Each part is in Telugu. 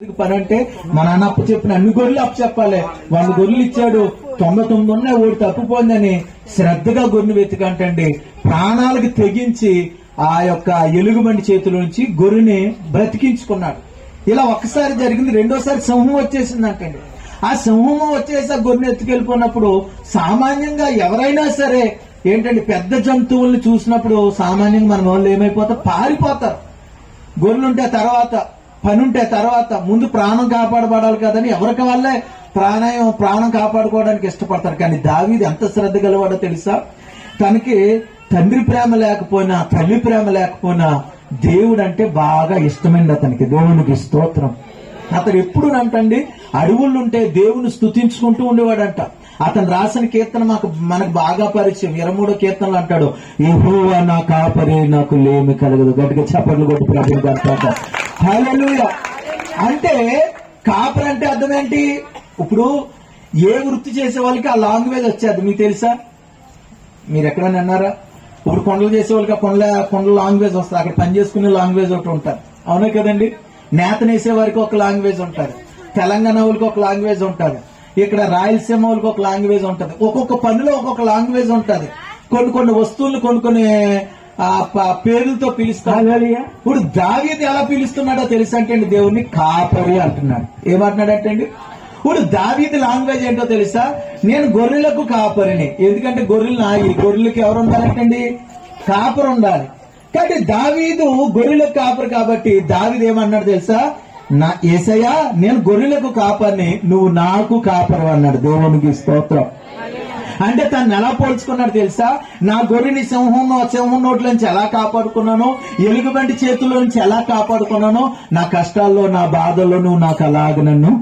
పని అంటే మా నాన్న అప్పు చెప్పిన అన్ని గొర్రెలు అప్పు చెప్పాలి. 100 గొర్రెలు ఇచ్చాడు, 99 ఉన్నాయి, ఒకటి తప్పిపోయిందని శ్రద్ధగా గొర్రెను వెతికంటండి ప్రాణాలకు తెగించి ఆ యొక్క ఎలుగుబంటి చేతుల నుంచి గొర్రెని బ్రతికించుకున్నాడు. ఇలా ఒక్కసారి జరిగింది. రెండోసారి సింహం వచ్చేసిందంటండి. ఆ సింహం వచ్చేసి ఆ గొర్రెని ఎత్తుకెళ్ళిపోయినప్పుడు సామాన్యంగా ఎవరైనా సరే ఏంటంటే పెద్ద జంతువుల్ని చూసినప్పుడు సామాన్యంగా మన వాళ్ళు ఏమైపోతారు, పారిపోతారు. గొర్రెలుంటే తర్వాత, పని ఉంటే తర్వాత, ముందు ప్రాణం కాపాడబడాలి కదని ఎవరికి వాళ్ళే ప్రాణం కాపాడుకోవడానికి ఇష్టపడతారు. కానీ దావీదు ఎంత శ్రద్ధ గలవాడో తెలుసా? తనకి తండ్రి ప్రేమ లేకపోయినా, తల్లి ప్రేమ లేకపోయినా దేవుడు అంటే బాగా ఇష్టమైంది అతనికి. దేవునికి స్తోత్రం. అతను ఎప్పుడు అంటండి అడవులుంటే దేవుని స్తుతించుకుంటూ ఉండేవాడంట. అతను రాసిన కీర్తన మనకు బాగా పరిచయం. 23వ కీర్తనలు అంటాడు, యెహోవా నా కాపరి, నాకు లేమి కలగదు. గట్టిగా చప్పట్లు కొట్టి ప్రభువుని గొప్పగా హల్లెలూయా. అంటే కాపరి అంటే అర్థం ఏంటి? ఇప్పుడు ఏ వృత్తి చేసే వాళ్ళకి ఆ లాంగ్వేజ్ వచ్చేది మీకు తెలుసా? మీరు ఎక్కడైనా అన్నారా? ఇప్పుడు కొండలు చేసే వాళ్ళకి కొండల లాంగ్వేజ్ వస్తుంది. అక్కడ పని చేసుకునే లాంగ్వేజ్ ఒకటి ఉంటుంది, అవునా కదండి? నేతనేసే వారికి ఒక లాంగ్వేజ్ ఉంటుంది, తెలంగాణ వాళ్ళకి ఒక లాంగ్వేజ్ ఉంటుంది, ఇక్కడ రాయలసీమ వాళ్ళకి ఒక లాంగ్వేజ్ ఉంటుంది. ఒక్కొక్క పనిలో ఒక్కొక్క లాంగ్వేజ్ ఉంటుంది. కొన్ని వస్తువులు కొన్ని పేర్లతో పిలుస్తారు. ఇప్పుడు దావీదు ఎలా పిలుస్తున్నాడో తెలుసా అంటే అండి, దేవుణ్ణి కాపరి అంటున్నాడు. ఏమంటున్నాడంటే అండి, ఇప్పుడు దావీదు లాంగ్వేజ్ ఏంటో తెలుసా? నేను గొర్రెలకు కాపరిని. ఎందుకంటే గొర్రెలకి ఎవరు ఉండాలంటండి? కాపరి ఉండాలి. కాబట్టి దావీదు గొర్రెలకు కాపరి కాబట్టి దావీదు ఏమన్నాడు తెలుసా? నా యేసయ్యా, నేను గొర్రెలకు కాపరిని, నువ్వు నాకు కాపరు అన్నాడు. దేవునికి స్తోత్రం. అంటే తను ఎలా పోల్చుకున్నాడు తెలుసా? నా గొర్రెని సింహం నోట్ల నుంచి ఎలా కాపాడుకున్నానో, ఎలుగుబంటి చేతుల్లో నుంచి ఎలా కాపాడుకున్నానో, నా కష్టాల్లో నా బాధల్లో నువ్వు నాకు అలాగ నన్ను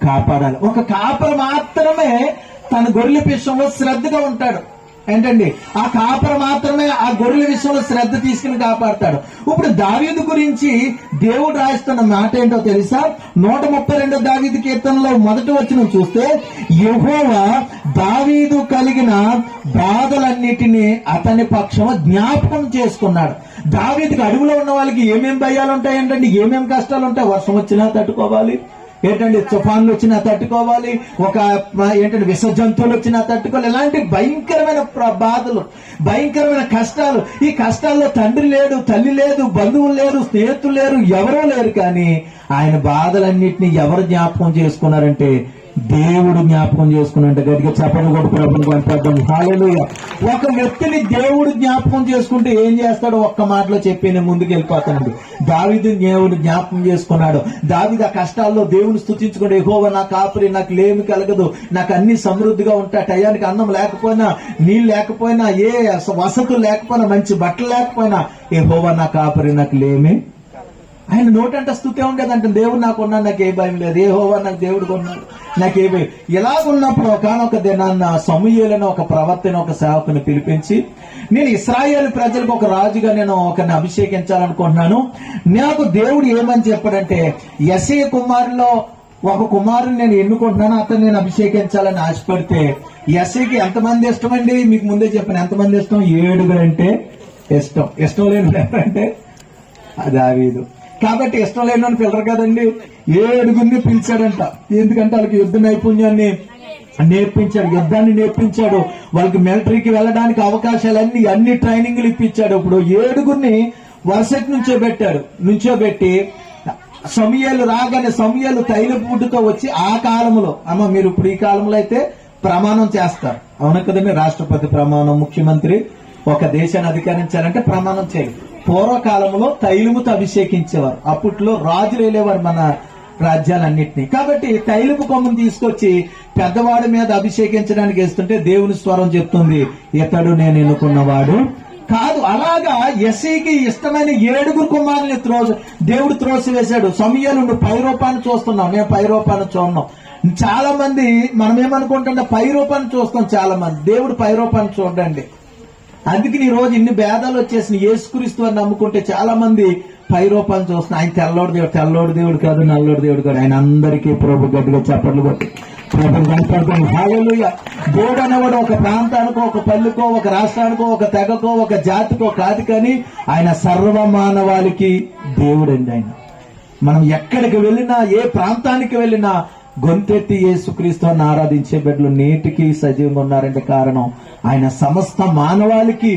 కాపాడాలి. ఒక కాపరు మాత్రమే తన గొర్రెల విషయంలో శ్రద్ధగా ఉంటాడు. ఏంటండి, ఆ కాపరు మాత్రమే ఆ గొర్రెల విషయంలో శ్రద్ధ తీసుకుని కాపాడతాడు. ఇప్పుడు దావీదు గురించి దేవుడు రాయిస్తున్న మాట ఏంటో తెలుసా? 132 దావీదు కీర్తనలో మొదటి వచనం చూస్తే, యెహోవా దావీదు కలిగిన బాధలన్నిటినీ అతని పక్షం జ్ఞాపకం చేసుకున్నాడు. దావీదుకి అడవిలో ఉన్న వాళ్ళకి ఏమేం భయాలు ఉంటాయంటండి, ఏమేం కష్టాలు ఉంటాయి. వర్షం వచ్చినా తట్టుకోవాలి, ఏంటంటే తుఫాన్లు వచ్చినా తట్టుకోవాలి, విష జంతువులు వచ్చినా తట్టుకోవాలి. ఇలాంటి భయంకరమైన బాధలు, భయంకరమైన కష్టాలు. ఈ కష్టాల్లో తండ్రి లేడు, తల్లి లేదు, బంధువులు లేరు, స్నేహితులు లేరు, ఎవరూ లేరు. కానీ ఆయన బాధలన్నింటినీ ఎవరు జ్ఞాపకం చేసుకున్నారంటే దేవుడు జ్ఞాపకం చేసుకున్నట్టు. గట్టిగా చెప్పండి కూడా ప్రభుత్వం కనపడతాం. హల్లెలూయా. ఒక వ్యక్తిని దేవుడు జ్ఞాపకం చేసుకుంటే ఏం చేస్తాడో ఒక్క మాటలో చెప్పి నేను ముందుకు వెళ్ళిపోతానండి. దావీదు దేవుడు జ్ఞాపకం చేసుకున్నాడు. దావీదు ఆ కష్టాల్లో దేవుని స్తుతించుకుంటే, యెహోవా నా కాపరి, నాకు లేమి కలగదు, నాకు అన్ని సమృద్ధిగా ఉంటాయి, టయానికి అన్నం లేకపోయినా, నీళ్ళు లేకపోయినా, ఏ వసతులు లేకపోయినా, మంచి బట్టలు లేకపోయినా, యెహోవా నా కాపరి, నాకు లేమి. ఆయన నోటంట స్తుతే ఉండేదంటే, దేవుడు నాకు ఉన్నాడు, నాకు ఏ భయం లేదు, యెహోవా నాకు దేవుడు కొన్నాడు, నాకే భయం. ఇలాగున్నప్పుడు ఒకనొక దినాన్న సమూయేలును ఒక ప్రవక్తను, ఒక సేవకుని పిలిపించి, నేను ఇశ్రాయేలు ప్రజలకు ఒక రాజుగా నేను ఒకరిని అభిషేకించాలనుకుంటున్నాను. నాకు దేవుడు ఏమని చెప్పాడంటే, యెషయా కుమారులో ఒక కుమారుని నేను ఎన్నుకుంటున్నాను, అతను నేను అభిషేకించాలని ఆశపడితే, యెషయాకి ఎంతమంది ఇష్టమండి? మీకు ముందే చెప్పాను ఎంతమంది ఇష్టం. 7 అంటే ఇష్టం లేని అంటే దావీదు. కాబట్టి ఇష్టం లేని పిల్లరు కదండి, 7 పిలిచాడంట. ఎందుకంటే వాళ్ళకి యుద్ధ నైపుణ్యాన్ని నేర్పించాడు, యుద్ధాన్ని నేర్పించాడు, వాళ్ళకి మిలిటరీకి వెళ్ళడానికి అవకాశాలన్నీ అన్ని ట్రైనింగ్లు ఇప్పించాడు. ఇప్పుడు 7 వరుసటి నుంచోబెట్టి సమూయేలు రాగానే సమూయేలు తైలపుట్టుతో వచ్చి ఆ కాలంలో, అమ్మ మీరు ఇప్పుడు ఈ కాలంలో అయితే ప్రమాణం చేస్తారు, అవును కదండి? రాష్ట్రపతి ప్రమాణం, ముఖ్యమంత్రి ఒక దేశాన్ని అధికారించాలంటే ప్రమాణం చేయాలి. పూర్వకాలంలో తైలముతో అభిషేకించేవారు. అప్పట్లో రాజులు వెళ్ళేవారు మన రాజ్యాలన్నింటినీ. కాబట్టి తైలపు కొమ్మను తీసుకొచ్చి పెద్దవాడి మీద అభిషేకించడానికి వేస్తుంటే దేవుని స్వరం చెప్తుంది, ఇతడు నేను ఎన్నుకున్నవాడు కాదు. అలాగా యెషయాకి ఇష్టమైన 7 కుమారుని దేవుడు త్రోసివేశాడు. సమూయేలు నువ్వు పై రూపాన్ని చూస్తున్నావు, నేను పై రూపాన్ని చూడను. చాలా మంది మనం ఏమనుకుంటుంటే పై రూపాన్ని చూస్తాం, చాలా మంది దేవుడు పై రూపాన్ని చూడండి. అందుకని ఈ రోజు ఇన్ని భేదాలు వచ్చేసిన యేసుక్రీస్తు అని నమ్ముకుంటే చాలా మంది పై రూపాన్ని చూస్తున్నారు. ఆయన తెల్లోడు దేవుడు కాదు, నల్లోడు దేవుడు కాదు, ఆయన అందరికీ ప్రభు. గట్టిగా చప్పట్లు కొట్టి ప్రభు కనపడతాం. హల్లెలూయా. దేవుడు అనేవాడు ఒక ప్రాంతానికో, ఒక పల్లెకో, ఒక రాష్ట్రానికో, ఒక తెగకో, ఒక జాతికో కాదు, కానీ ఆయన సర్వ మానవాళికి దేవుడండి. ఆయన మనం ఎక్కడికి వెళ్ళినా, ఏ ప్రాంతానికి వెళ్ళినా గొంతెత్తి యేసుక్రీస్తుని ఆరాధించే బిడ్డలు నేటికి సజీవంగా ఉన్నారంటే కారణం ఆయన సమస్త మానవాళికి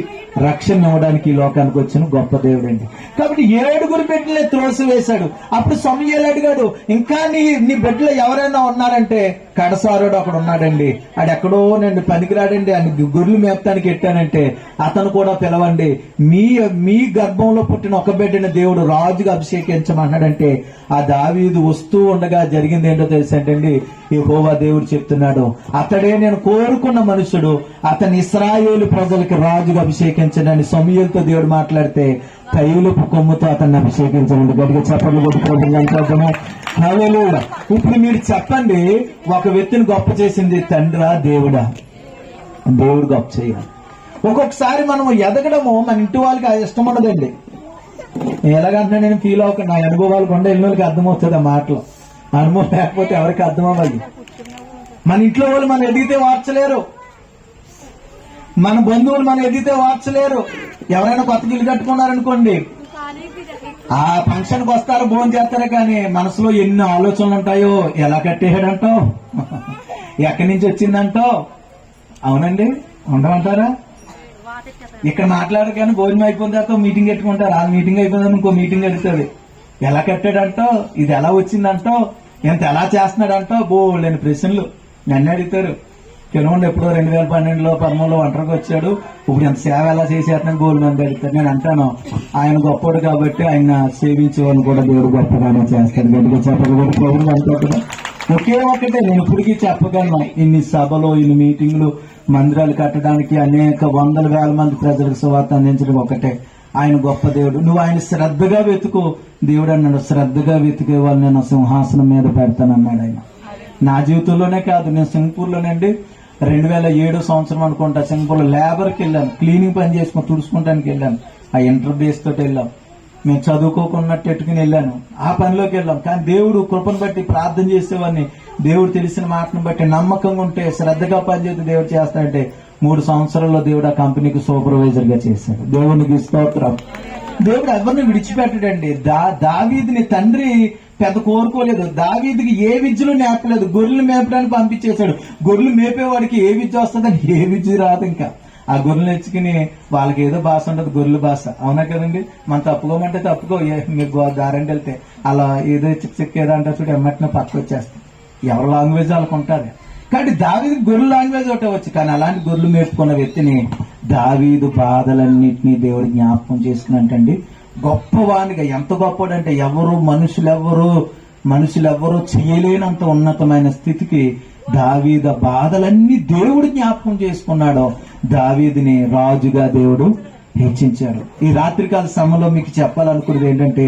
రక్షణ ఇవ్వడానికి ఈ లోకానికి వచ్చిన గొప్ప దేవుడు అండి. కాబట్టి 7 బిడ్డలే త్రోసివేశాడు. అప్పుడు సమూయేలు అడిగాడు, ఇంకా నీ బిడ్డలు ఎవరైనా ఉన్నారంటే కడసారుడు అక్కడ ఉన్నాడండి, ఆడెక్కడో నేను పనికిరాడండి, అని గొర్రెలు మేపటానికి ఎట్టానంటే అతను కూడా పిలవండి, మీ గర్భంలో పుట్టిన ఒక బిడ్డని దేవుడు రాజుగా అభిషేకించమన్నాడంటే ఆ దావీదు వస్తూ ఉండగా జరిగింది ఏంటో తెలుసంటండి. యెహోవా దేవుడు చెప్తున్నాడు, అతడే నేను కోరుకున్న మనుషుడు, అతని ఇశ్రాయేలు ప్రజలకి రాజుగా అభిషేకించడని సమూయేలుతో దేవుడు మాట్లాడితే తైలపు కొమ్ముతో అతన్ని అభిషేకించండి. గట్టిగా చెప్పండి కొట్టుకోవడం. ఇప్పుడు మీరు చెప్పండి, ఒక వ్యక్తిని గొప్ప చేసింది తండ్రా దేవుడా? దేవుడు గొప్ప చేయాలి. ఒక్కొక్కసారి మనం ఎదగడము మన ఇంటి వాళ్ళకి ఇష్టం ఉండదండి. ఎలాగంటున్నా నేను ఫీల్ అవ్వకుండా, నా అనుభవాలు కొండ వెళ్ళిన వాళ్ళకి అర్థమవుతుంది ఆ మాటలు. అనుభవం లేకపోతే ఎవరికి అర్థం అవ్వాలి. మన ఇంట్లో వాళ్ళు మనం ఎదిగితే వార్చలేరు, మన బంధువులు మనం ఎదిగితే వార్చలేరు. ఎవరైనా కొత్త ఇల్లు కట్టుకున్నారనుకోండి, ఆ ఫంక్షన్కి వస్తారు, భోజనం చేస్తారు, కానీ మనసులో ఎన్ని ఆలోచనలు ఉంటాయో. ఎలా కట్టేయడంటో, ఎక్కడి నుంచి వచ్చిందంటో. అవునండి, ఉండమంటారా? ఇక్కడ మాట్లాడరు కానీ భోజనం అయిపోయిన తర్వాత మీటింగ్ పెట్టుకుంటారు. ఆ మీటింగ్ అయిపోయిందని ఇంకో మీటింగ్ జరుగుతుంది. ఎలా కట్టాడంటో, ఇది ఎలా వచ్చిందంటో, ఎంత ఎలా చేస్తున్నాడంటో బోలేని ప్రశ్నలు నన్ను అడుగుతారు. కిలోండి ఎప్పుడో 2012లో 13లో ఒంటరికి వచ్చాడు, ఇప్పుడు ఎంత సేవ ఎలా చేసేస్తున్నాను గోల్ మంది అడుగుతారు. నేను అంటాను, ఆయన గొప్పడు కాబట్టి ఆయన సేవించే వాళ్ళు కూడా దేవుడు గొప్పగానే చేస్తాడు. గట్టిగా చెప్పగలుగుతాడు అనుకుంటున్నా. ఒకే ఒకటే నేను ఇప్పటికీ చెప్పగలను, ఇన్ని సభలు, ఇన్ని మీటింగ్లు, మందిరాలు కట్టడానికి, అనేక వందల వేల మంది ప్రజలకు సువార్త అందించడం ఒకటే, ఆయన గొప్ప దేవుడు. నువ్వు ఆయన శ్రద్ధగా వెతుకు. దేవుడు అన్నాడు, శ్రద్ధగా వెతికే వాళ్ళు నేను సింహాసనం మీద పెడతానన్నాడు ఆయన. నా జీవితంలోనే కాదు, నేను సింగపూర్లోనండి 2007 సంవత్సరం అనుకుంటా, సింగపూర్లో లేబర్కి వెళ్ళాను, క్లీనింగ్ పని చేసుకుని తుడుచుకోవడానికి వెళ్ళాను. ఆ ఇంటర్బేస్ తోటి వెళ్ళాం. మేము చదువుకోకున్నట్టు ఎట్టుకుని వెళ్ళాను, ఆ పనిలోకి వెళ్ళాం. కానీ దేవుడు కృపను బట్టి ప్రార్థన చేసేవాడిని. దేవుడు తెలిసిన మాటను బట్టి నమ్మకంగా ఉంటే, శ్రద్ధగా పనిచేస్తే దేవుడు చేస్తాడంటే 3 సంవత్సరాల్లో దేవుడు ఆ కంపెనీకి సూపర్వైజర్ గా చేశాడు. దేవునికి స్తోత్రం. దేవుడు ఎవరిని విడిచిపెట్టడండి. దావీదుని తండ్రి పెద్ద కోరుకోలేదు. దావీదుకి ఏ విద్యలు నేర్పలేదు, గొర్రెలు మేపడానికి పంపించేశాడు. గొర్రెలు మేపేవాడికి ఏ విద్య వస్తుందని ఏ విద్య రాదు. ఇంకా ఆ గొర్రెలు నేర్చుకుని వాళ్ళకి ఏదో భాష ఉండదు, గొర్రెల భాష. అవునా కదండి? మనం తప్పుకోమంటే తప్పుకో, మీకు దారంటే వెళ్తే అలా ఏదో చిక్కేదో అంటే చూడు ఎమ్మటిన పక్క వచ్చేస్తాం. ఎవరి లాంగ్వేజ్ వాళ్ళకు ఉంటుంది. కాబట్టి దావీదు గొర్రెల లాంగ్వేజ్ ఒకటే వచ్చు, కానీ అలాంటి గొర్రెలు మేపుకున్న వ్యక్తిని దావీదు బాధలన్నింటినీ దేవుడు జ్ఞాపకం చేసుకున్నట్టండి గొప్పవానిగా. ఎంత గొప్పడంటే మనుషులెవ్వరూ చేయలేనంత ఉన్నతమైన స్థితికి దావీదు బాధలన్నీ దేవుడు జ్ఞాపకం చేసుకున్నాడో దావీదుని రాజుగా దేవుడు హెచ్చించాడు. ఈ రాత్రికాల సమయంలో మీకు చెప్పాలనుకున్నది ఏంటంటే,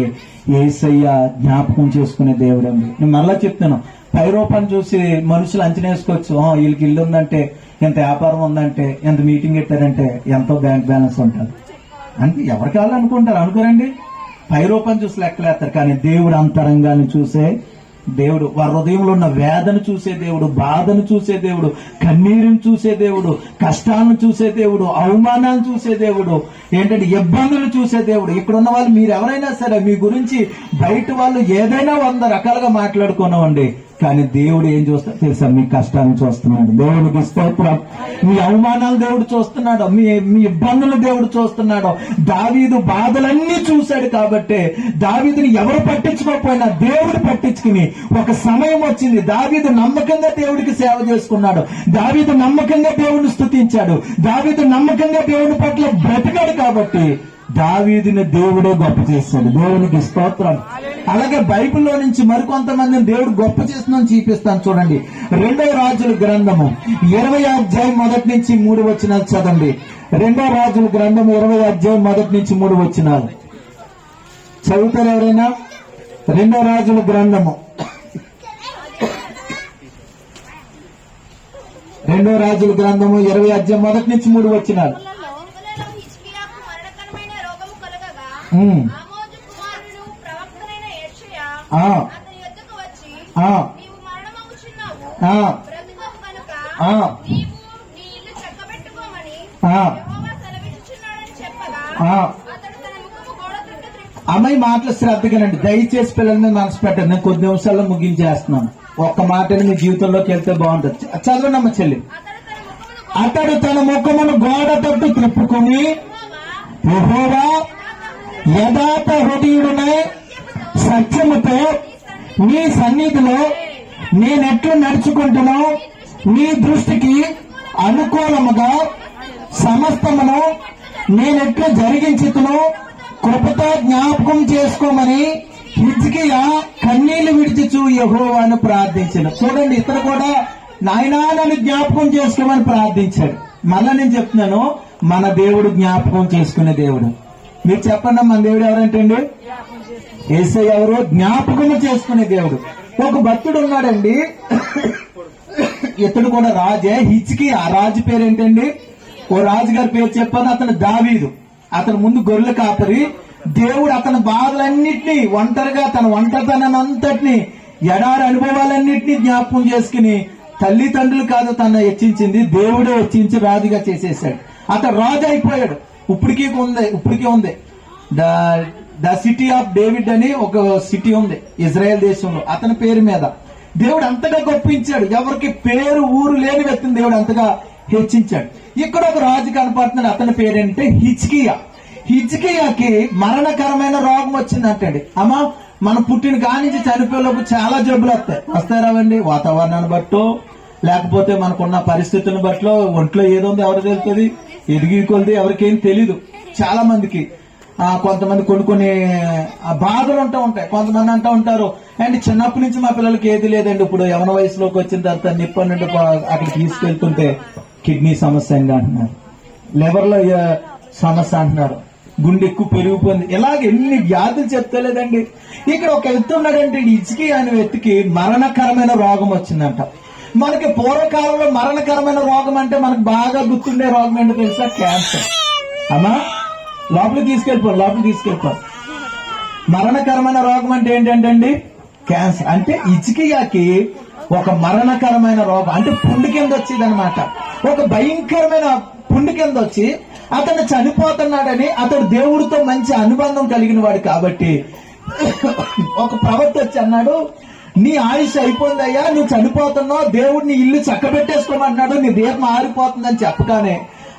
యేసయ్య జ్ఞాపకం చేసుకునే దేవుడు అండి. నేను మరలా చెప్తాను, పై రూపాన్ని చూసి మనుషులు అంచనా వేసుకోవచ్చు. వీళ్ళకి ఇల్లు ఉందంటే, ఎంత వ్యాపారం ఉందంటే, ఎంత మీటింగ్ పెట్టారంటే ఎంతో బ్యాంక్ బ్యాలెన్స్ ఉంటుంది అంటే ఎవరి కాళ్ళు అనుకుంటారు, అనుకోరండి. పై రూపాన్ని చూసి లెక్కలేస్తారు, కానీ దేవుడు అంతరంగాన్ని చూసే దేవుడు, వారి హృదయంలో ఉన్న వేదన చూసే దేవుడు, బాధను చూసే దేవుడు, కన్నీరుని చూసే దేవుడు, కష్టాలను చూసే దేవుడు, అవమానాలను చూసే దేవుడు, ఏంటంటే ఇబ్బందులు చూసే దేవుడు. ఇక్కడ ఉన్న వాళ్ళు మీరు ఎవరైనా సరే మీ గురించి బయట వాళ్ళు ఏదైనా 100 రకాలుగా మాట్లాడుకున్నామండి, కానీ దేవుడు ఏం చూస్తాడు తెలుసా? మీ కష్టాలను చూస్తున్నాడు. దేవుడికి స్తోత్రం. మీ అవమానాలు దేవుడు చూస్తున్నాడు, మీ ఇబ్బందులు దేవుడు చూస్తున్నాడు. దావీదు బాధలన్నీ చూశాడు కాబట్టి దావీదుని ఎవరు పట్టించుకోకపోయినా దేవుడు పట్టించుకుని ఒక సమయం వచ్చింది. దావీదు నమ్మకంగా దేవుడికి సేవ చేసుకున్నాడు. దావీదు నమ్మకంగా దేవుడిని స్తుతించాడు. దావీదు నమ్మకంగా దేవుడి పట్ల బ్రతికాడు కాబట్టి దావీదుని దేవుడే గొప్ప చేశాడు. దేవునికి స్తోత్రం. అలాగే బైబిల్లో నుంచి మరికొంతమందిని దేవుడు గొప్ప చేస్తుందని చూపిస్తాను. చూడండి, 2వ రాజుల గ్రంథము 20వ అధ్యాయం 1 నుంచి 3 వచనాలు చదవండి. 2వ రాజుల గ్రంథము 20వ అధ్యాయం 1 నుంచి 3 వచనాలు చదువుతారు ఎవరైనా? 2వ రాజుల గ్రంథము 20వ అధ్యాయం 1 నుంచి 3 వచనాలు. అమ్మాయి మాటలు శ్రద్ధగానండి, దయచేసి పిల్లల మీద మనసు పెట్టండి. నేను కొద్ది నిమిషాల్లో ముగించేస్తున్నాను. ఒక్క మాటని మీ జీవితంలోకి వెళ్తే బాగుంటుంది. చదవండి చెల్లి. అతడు తన ముఖమును గోడ తట్టు త్రిప్పుకొని, యెహోవా యథార్థ హృదయుడునై సత్యముతో నీ సన్నిధిలో నేనెట్లు నడుచుకుంటున్నా, నీ దృష్టికి అనుకూలముగా సమస్తమును నేనెట్లు జరిగించుతును కృపతో జ్ఞాపకం చేసుకోమని హిజ్కియా కన్నీళ్లు విడిచిచు యెహోవాను ప్రార్థించాడు. చూడండి, ఇతను కూడా నాయనా నన్ను జ్ఞాపకం చేసుకోమని ప్రార్థించాడు. మళ్ళా నేను చెప్తున్నాను, మన దేవుడు జ్ఞాపకం చేసుకునే దేవుడు. మీరు చెప్పండి, మన దేవుడు ఎవరంటండి? యేసయ్య ఎవరు? జ్ఞాపకం చేసుకునే దేవుడు. ఒక భక్తుడు ఉన్నాడండి, ఇతడు కూడా రాజే. హిజ్కియా, ఆ రాజు పేరు ఏంటండి? ఓ రాజుగారి పేరు చెప్పాను, అతను దావీదు. అతను ముందు గొర్రెల కాపరి. దేవుడు అతని బాధలన్నింటినీ, ఒంటరిగా తన ఒంటరితనాన్ని అంతటిని, ఎడారి అనుభవాలన్నింటినీ జ్ఞాపకం చేసుకుని, తల్లిదండ్రులు కాదు తన హెచ్చించింది, దేవుడే హెచ్చించి రాజుగా చేసేసాడు. అతను రాజు అయిపోయాడు. ఇప్పటికీ ఉంది ద సిటీ ఆఫ్ డేవిడ్ అని ఒక సిటీ ఉంది ఇజ్రాయెల్ దేశంలో, అతని పేరు మీద. దేవుడు అంతగా గొప్పించాడు. ఎవరికి పేరు ఊరు లేని వ్యక్తిని దేవుడు అంతగా హెచ్చించాడు. ఇక్కడ ఒక రాజు కనపడుతున్నాడు, అతని పేరేంటే హిజ్కియా. హిజ్కియాకి మరణకరమైన రోగం వచ్చిందంటండి. అమ్మా, మనం పుట్టిన కానించి చనిపోయేలోపు చాలా జబ్బులు వస్తాయి రావండి. వాతావరణాన్ని బట్టో, లేకపోతే మనకున్న పరిస్థితులను బట్టో, ఒంట్లో ఏదో ఉందో ఎవరు తెలుస్తుంది, ఎదిగి కొలిది ఎవరికేం తెలీదు. చాలా మందికి కొంతమంది కొన్ని బాధలు ఉంటాయి. కొంతమంది అంటూ ఉంటారు, అండ్ చిన్నప్పటి నుంచి మా పిల్లలకి ఏది లేదండి, ఇప్పుడు యవన వయసులోకి వచ్చిన తర్వాత నిప్పన్నట్టు అక్కడ తీసుకెళ్తుంటే కిడ్నీ సమస్య అంటున్నారు, లివర్ లో సమస్య అంటున్నారు, గుండె ఎక్కువ పెరిగిపోయింది, ఇలాగ ఎన్ని వ్యాధులు చెప్తలేదండి. ఇక్కడ ఒక వ్యక్తి ఉన్నాడంటే, హిజ్కియా అనే వ్యక్తికి మరణకరమైన రోగం వచ్చిందంట. మనకి పూర్వకాలంలో మరణకరమైన రోగం అంటే మనకు బాగా గుర్తుండే రోగం ఏంటో తెలుసా? క్యాన్సర్. అమ్మా, లోపలికి తీసుకెళ్ళిపో. మరణకరమైన రోగం అంటే ఏంటంటే క్యాన్సర్. అంటే హిజ్కియాకి ఒక మరణకరమైన రోగం అంటే పుండు కింద వచ్చింది అనమాట. ఒక భయంకరమైన పుండు కింద వచ్చి అతను చనిపోతున్నాడని, అతడు దేవుడితో మంచి అనుబంధం కలిగిన వాడు కాబట్టి ఒక ప్రవక్త వచ్చి అన్నాడు, నీ ఆయుష్ అయిపోయిందయ్యా, నువ్వు చనిపోతున్నావు, దేవుడు నీ ఇల్లు చక్కబెట్టేసుకోమన్నాడు, నీ దీపం ఆరిపోతుందని చెప్పగానే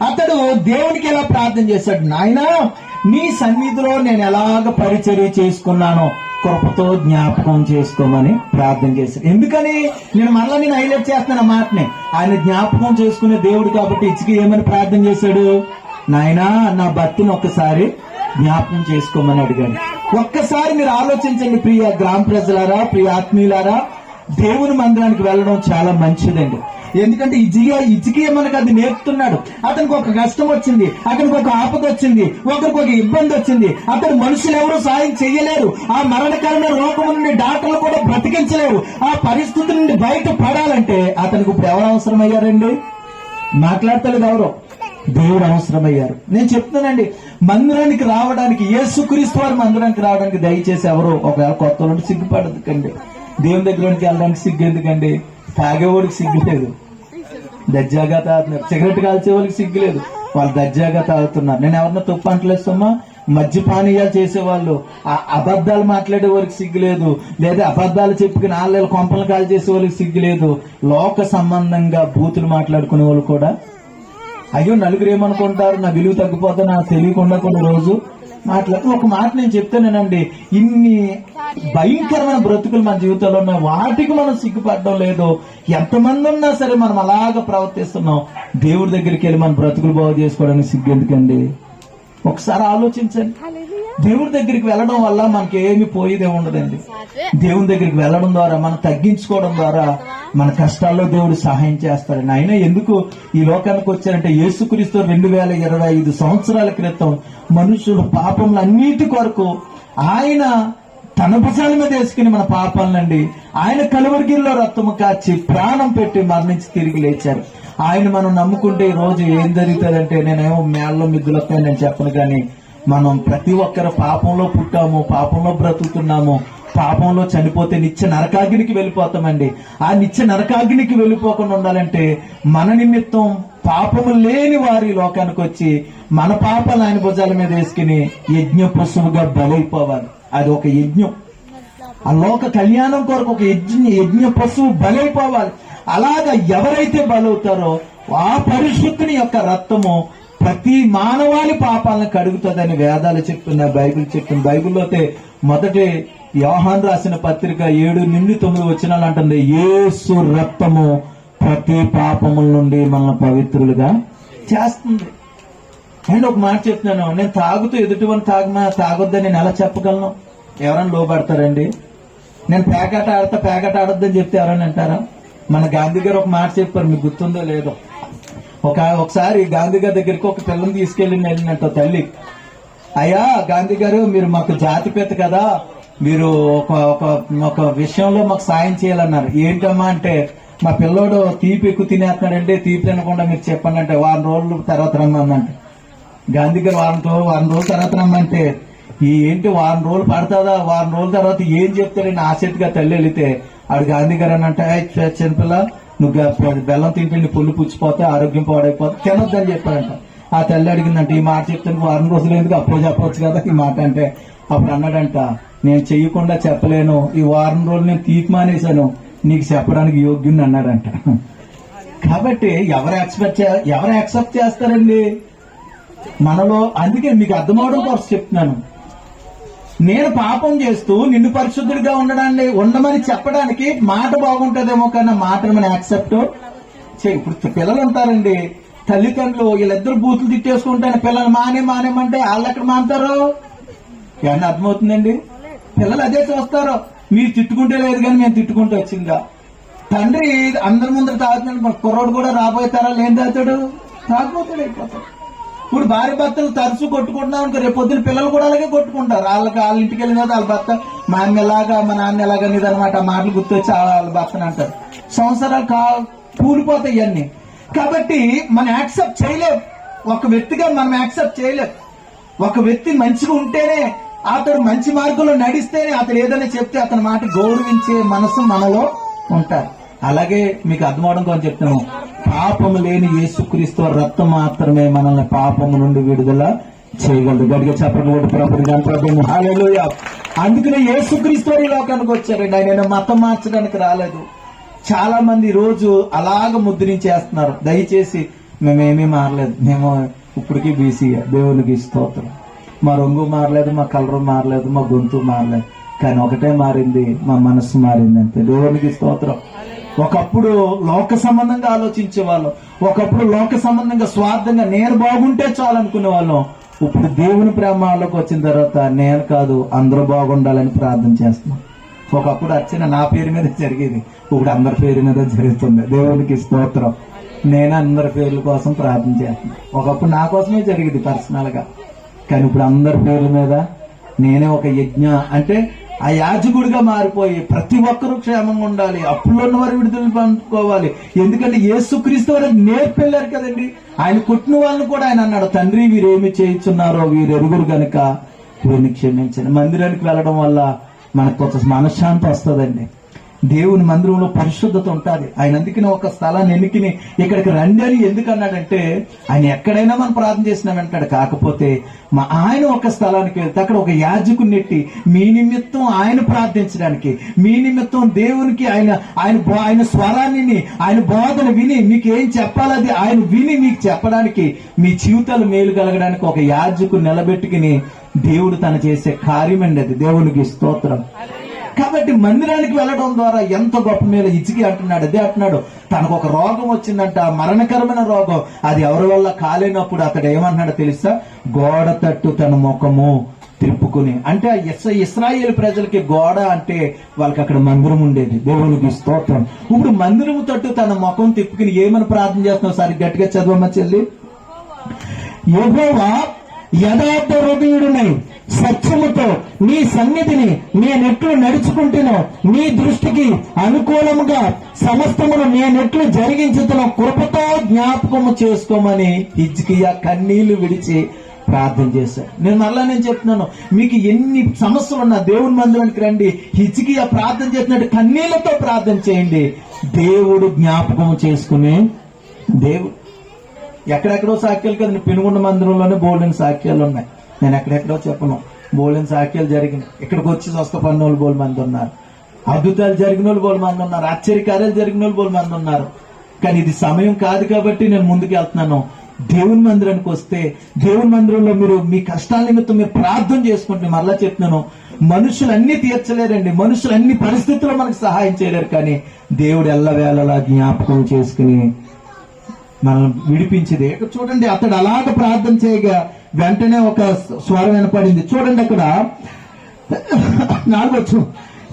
అతడు దేవునికి ఎలా ప్రార్థన చేశాడు, నాయనా నీ సన్నిధిలో నేను ఎలాగ పరిచర్య చేసుకున్నానో కృపతో జ్ఞాపకం చేసుకోమని ప్రార్థన చేశాడు. ఎందుకని నేను హైలైట్ చేస్తున్నాను ఆ మాటని. ఆయన జ్ఞాపకం చేసుకునే దేవుడు కాబట్టి హిజ్కియా ఏమని ప్రార్థన చేశాడు? నాయనా నా భక్తిని ఒక్కసారి జ్ఞాపకం చేసుకోమని అడిగాడు. ఒక్కసారి మీరు ఆలోచించండి ప్రియ గ్రామ ప్రజలారా, ప్రియ ఆత్మీయులారా, దేవుని మందిరానికి వెళ్ళడం చాలా మంచిదండి. ఎందుకంటే హిజ్కియా మనకు అది నేర్పుతున్నాడు. అతనికి ఒక కష్టం వచ్చింది, అతనికి ఒక ఆపద వచ్చింది, ఒకరికి ఒక ఇబ్బంది వచ్చింది, అతను మనుషులు ఎవరు సాయం చెయ్యలేరు. ఆ మరణకరమైన రోగం నుండి డాక్టర్లు కూడా బ్రతికించలేరు. ఆ పరిస్థితి నుండి బయట పడాలంటే అతనికి ఇప్పుడు ఎవరు అవసరమయ్యారండి? మాట్లాడతలేదు ఎవరు? దేవుడు అవసరమయ్యారు. నేను చెప్తున్నానండి, మందిరానికి రావడానికి, యేసుక్రీస్తు వారి మందిరానికి రావడానికి దయచేసి ఎవరు ఒకవేళ కొత్త వాళ్ళు సిగ్గుపడదుకండి. దేవుని దగ్గరికి వెళ్ళడానికి సిగ్గు ఎందుకండి? తాగేవాడికి సిగ్గు లేదు, దర్జాగా తాగుతున్నారు. సిగరెట్ కాల్చే వాళ్ళకి సిగ్గు లేదు, వాళ్ళు దర్జాగా తాగుతున్నారు. నేను ఎవరన్నా తప్పు అంటలేస్తామా? మద్యపానీయాలు చేసేవాళ్ళు, అబద్ధాలు మాట్లాడే వారికి సిగ్గు లేదు, లేదా అబద్ధాలు చెప్పుకుని నాలుగేళ్ళ కొంపలు కాల్ చేసే వాళ్ళకి సిగ్గు లేదు. లోక సంబంధంగా బూతులు మాట్లాడుకునే వాళ్ళు కూడా, అయ్యో నలుగురు ఏమనుకుంటారు, నా విలువ తగ్గిపోతే నాకు తెలియకుండా కొన్ని రోజు మాట్లాడు. ఒక మాట నేను చెప్తానేనండి, ఇన్ని భయంకరమైన బ్రతుకులు మన జీవితంలో ఉన్నాయి, వాటికి మనం సిగ్గుపడడం లేదు. ఎంతమంది ఉన్నా సరే మనం అలాగ ప్రవర్తిస్తున్నాం. దేవుడి దగ్గరికి వెళ్ళి మన బ్రతుకులు బాగు చేసుకోవడానికి సిగ్గు ఎందుకండి? ఒకసారి ఆలోచించండి. దేవుడి దగ్గరికి వెళ్ళడం వల్ల మనకి ఏమి పోయేదే ఉండదండి. దేవుని దగ్గరికి వెళ్ళడం ద్వారా, మనం తగ్గించుకోవడం ద్వారా మన కష్టాల్లో దేవుడు సహాయం చేస్తాడు. ఆయన ఎందుకు ఈ లోకానికి వచ్చారంటే, యేసుక్రీస్తు 2025 సంవత్సరాల క్రితం మనుషులు పాపములు అన్నిటి కొరకు ఆయన తన భుజాల మీద వేసుకుని మన పాపాలనండి ఆయన కలువరిగిల్లో రక్తము కాచి ప్రాణం పెట్టి మరణించి తిరిగి లేచారు. ఆయన మనం నమ్ముకుంటే ఈ రోజు ఏం జరుగుతుందంటే, నేనేమో మేళ్ళలో మిద్దులు వస్తాయని నేను చెప్పను, కానీ మనం ప్రతి ఒక్కరు పాపంలో పుట్టాము, పాపంలో బ్రతుకుతున్నాము, పాపంలో చనిపోతే నిత్య నరకాగ్నికి వెళ్ళిపోతామండి. ఆ నిత్య నరకాగ్నికి వెళ్ళిపోకుండా ఉండాలంటే మన నిమిత్తం పాపము లేని వారి లోకానికి వచ్చి మన పాపాలు ఆయన భుజాల మీద వేసుకుని యజ్ఞ పశువుగా బలైపోవాలి. అది ఒక యజ్ఞం. ఆ లోక కళ్యాణం కొరకు ఒక యజ్ఞ పశువు బలైపోవాలి. అలాగా ఎవరైతే బలవుతారో ఆ పరిశుద్ధుని యొక్క రక్తము ప్రతి మానవాళి పాపాలను కడుగుతుందని వేదాలు చెప్తున్నాయి, బైబిల్ చెప్తుంది. బైబిల్లో అయితే మొదటి యోహాను రాసిన పత్రిక 7-9 వచనాలు అంటుంది, యేసు రక్తము ప్రతి పాపముల నుండి మనల్ని పవిత్రులుగా చేస్తుంది. అండ్ ఒక మాట చెప్తున్నాను, నేను తాగుతూ ఎదుటివని తాగొద్దని నేను ఎలా చెప్పగలను? ఎవరైనా లోపడతారండి? నేను పేకాట ఆడొద్దని చెప్తే ఎవరైనా అంటారా? మన గాంధీ గారు ఒక మాట చెప్పారు, మీకు గుర్తుందో లేదో. ఒకసారి గాంధీ గారి దగ్గరికి ఒక పిల్లని వెళ్ళినట్టు తల్లి, అయ్యా గాంధీ గారు, మీరు మాకు జాతిపిత కదా, మీరు ఒక విషయంలో మాకు సాయం చేయాలన్నారు. ఏంటమ్మా అంటే, మా పిల్లోడు తీపి ఎక్కువ తినేస్తున్నాడంటే, తీపి తినకుండా మీరు చెప్పండి అంటే, వారం రోజుల తర్వాత రమ్మందంటే. గాంధీ గారు వారం రోజుల తర్వాత రమ్మంటే, ఏంటి వారం రోజులు పడుతుందా, వారం రోజుల తర్వాత ఏం చెప్తారని ఆసక్తిగా తల్లి వెళితే, ఆడు గాంధీ గారు అని అంటే, చిన్నపిల్ల నువ్వు బెల్లం తింటే నీ పుల్లు పుచ్చిపోతే ఆరోగ్యం పాడైపోతే తినొద్దని చెప్పారంట. ఆ తల్లి అడిగిందంటే, ఈ మాట చెప్తాను వారం రోజులు ఎందుకు, అప్పుడు చెప్పవచ్చు కదా ఈ మాట అంటే. అప్పుడు అన్నాడంట, నేను చెయ్యకుండా చెప్పలేను, ఈ వారం రోజులు నేను తీపి మానేశాను, నీకు చెప్పడానికి యోగ్యుని అన్నాడంట. కాబట్టి ఎవరు యాక్సెప్ట్ చేస్తారండి మనలో? అందుకే మీకు అర్థమవడం కోసం చెప్తున్నాను. నేను పాపం చేస్తూ నిన్ను పరిశుద్ధుడిగా ఉండమని చెప్పడానికి మాట బాగుంటుందేమో కన్నా మాటను మనం యాక్సెప్ట్ చేయి. ఇప్పుడు పిల్లలు ఉంటారండి, తల్లిదండ్రులు వీళ్ళిద్దరు బూతులు తిట్టేసుకుంటాను, పిల్లలు మానేమంటే వాళ్ళు ఎక్కడ మానతారు? ఏమన్నా అర్థమవుతుందండి? పిల్లలు అదే చూస్తారు, మీరు తిట్టుకుంటే లేదు కానీ మేము తిట్టుకుంటూ వచ్చిందా. తండ్రి అందరి ముందర తాగుతున్నాడు, కుర్రోడు కూడా రాబోయే తరాలు ఏం తాగుతాడు? తాగుపోతాడు, అయిపోతాడు. ఇప్పుడు భార్య భర్తలు తరచూ కొట్టుకుంటున్నాం అనుకో, రేపు పొద్దున పిల్లలు కూడా అలాగే కొట్టుకుంటారు. వాళ్ళ ఇంటికి వెళ్ళిన తర్వాత వాళ్ళ భర్త మా అమ్మ ఎలాగా మా నాన్న ఎలాగా నీదనమాట ఆ మాటలు గుర్తొచ్చి వాళ్ళ భర్తను అంటారు. సంవత్సరాలు కూలిపోతాయి ఇవన్నీ. కాబట్టి మనం యాక్సెప్ట్ చేయలేం, ఒక వ్యక్తిగా మనం యాక్సెప్ట్ చేయలేం. ఒక వ్యక్తి మంచిగా ఉంటేనే, అతడు మంచి మార్గంలో నడిస్తేనే, అతడు ఏదైనా చెప్తే అతని మాట గౌరవించే మనసు మనలో ఉంటారు. అలాగే మీకు అర్థమవడం కోసం చెప్తున్నాను, పాపము లేని యేసుక్రీస్తు రక్తం మాత్రమే మనల్ని పాపము నుండి విడుదల చేయగలదు. గడిగా చెప్పడం ప్రభుత్వం. హల్లెలూయా. అందుకనే యేసుక్రీస్తు ఈ లోకానికి వచ్చారండి. ఆయన మతం మార్చడానికి రాలేదు. చాలా మంది రోజు అలాగ ముద్రించేస్తున్నారు. దయచేసి మేమేమీ మారలేదు, మేము ఇప్పటికీ బీసీ, దేవునికి స్తోత్రం. మా రంగు మారలేదు, మా కలర్ మారలేదు, మా గొంతు మారలేదు, కానీ ఒకటే మారింది, మా మనసు మారింది అంతే. దేవునికి స్తోత్రం. ఒకప్పుడు లోక సంబంధంగా ఆలోచించే వాళ్ళం, ఒకప్పుడు లోక సంబంధంగా స్వార్థంగా నేను బాగుంటే చాలు అనుకునే వాళ్ళం. ఇప్పుడు దేవుని ప్రేమలోకి వచ్చిన తర్వాత నేను కాదు అందరూ బాగుండాలని ప్రార్థన చేస్తున్నాం. ఒకప్పుడు అర్చన నా పేరు మీద జరిగేది, ఇప్పుడు అందరి పేరు మీద జరుగుతుంది. దేవునికి స్తోత్రం. నేను అందరి పేర్ల కోసం ప్రార్థన చేస్తున్నాను. ఒకప్పుడు నా కోసమే జరిగేది పర్సనల్ గా, కానీ ఇప్పుడు అందరి పేర్ల మీద నేనే ఒక యజ్ఞ అంటే ఆ యాజకుడిగా మారిపోయి ప్రతి ఒక్కరూ క్షేమంగా ఉండాలి, అప్పుల్లో ఉన్న వారు విడుదల పంచుకోవాలి. ఎందుకంటే యేసుక్రీస్తు వారు నేర్పెళ్ళారు కదండి. ఆయన కొట్టిన వాళ్ళని కూడా ఆయన అన్నాడు, తండ్రి వీరేమి చేయించున్నారో వీరు ఎరుగురు గనుక వీరిని క్షమించండి. మందిరానికి వెళ్ళడం వల్ల మనకు కొంత మనశ్శాంతి వస్తుందండి. దేవుని మందిరంలో పరిశుద్ధత ఉంటుంది. ఆయన అందుకని ఒక స్థలాన్ని ఎన్నికని ఇక్కడికి రండి అని ఎందుకు అన్నాడంటే, ఆయన ఎక్కడైనా మనం ప్రార్థన చేసినా వెంటాడు. కాకపోతే ఆయన ఒక స్థలానికి వెళ్తే అక్కడ ఒక యాజకుని నెట్టి మీ నిమిత్తం ఆయన ప్రార్థించడానికి, మీ నిమిత్తం దేవునికి ఆయన స్వరాన్ని ఆయన బోధన విని మీకు ఏం చెప్పాలది ఆయన విని మీకు చెప్పడానికి, మీ జీవితాలు మేలు కలగడానికి ఒక యాజకుని నిలబెట్టుకుని దేవుడు తను చేసే కార్యమండి అది. దేవునికి స్తోత్రం. కాబట్టి మందిరానికి వెళ్ళడం ద్వారా ఎంత గొప్ప మేలు. ఇచ్చికి అంటున్నాడు, అదే అంటున్నాడు, తనకు ఒక రోగం వచ్చిందంట, మరణకరమైన రోగం. అది ఎవరి వల్ల కాలేనప్పుడు అతడు ఏమన్నాడో తెలుసా? గోడ తట్టు తన ముఖము తిప్పుకుని. అంటే ఇశ్రాయేలు ప్రజలకి గోడ అంటే వాళ్ళకి అక్కడ మందిరం ఉండేది. దేవునికి స్తోత్రం. ఇప్పుడు మందిరము తట్టు తన ముఖం తిప్పుకుని ఏమని ప్రార్థన చేస్తున్నావు? సరి గట్టిగా చదవమ్మా చెల్లి. యెహోవా యథార్థ హృదయుడునై సత్యముతో నీ సన్నిధిని నేనెట్లు నడుచుకుంటునో, నీ దృష్టికి అనుకూలముగా సమస్తమును నేనెట్లు జరిగించుతున్నా కృపతో జ్ఞాపకము చేసుకోమని హిజ్కియా కన్నీళ్లు విడిచి ప్రార్థన చేశారు. నేను చెప్తున్నాను, మీకు ఎన్ని సమస్యలు ఉన్నా దేవుని మందిరానికి రండి. హిజ్కియా ప్రార్థన చేసినట్టు కన్నీళ్లతో ప్రార్థన చేయండి. దేవుడు జ్ఞాపకం చేసుకునే దేవుడు. ఎక్కడెక్కడో సాక్యాలు కదండి, పెనుగొండ మందిరంలోనే బోల్డెన్ సాక్యాలు ఉన్నాయి. నేను ఎక్కడెక్కడో చెప్పను, బోల్డెన్ సాక్యాలు జరిగినాయి. ఇక్కడికి వచ్చి స్వస్థపడిన వాళ్ళు బోల్ మంది ఉన్నారు, అద్భుతాలు జరిగిన వాళ్ళు బోల్ మంది ఉన్నారు, ఆశ్చర్యకార్యాలు జరిగిన వాళ్ళు బోల్ మంది ఉన్నారు. కానీ ఇది సమయం కాదు కాబట్టి నేను ముందుకు వెళ్తున్నాను. దేవుని మందిరానికి వస్తే దేవుని మందిరంలో మీరు మీ కష్టాల నిమిత్తం మీరు ప్రార్థన చేసుకుంటే, మరలా చెప్తున్నాను, మనుషులు అన్ని తీర్చలేరండి, మనుషులు అన్ని పరిస్థితుల్లో మనకు సహాయం చేయలేరు. కానీ దేవుడు ఎల్లవేళలా జ్ఞాపకం చేసుకుని మనం విడిపించేది. ఇక్కడ చూడండి, అతడు అలాగ ప్రార్థన చేయగా వెంటనే ఒక స్వరం వినపడింది. చూడండి అక్కడ 4వ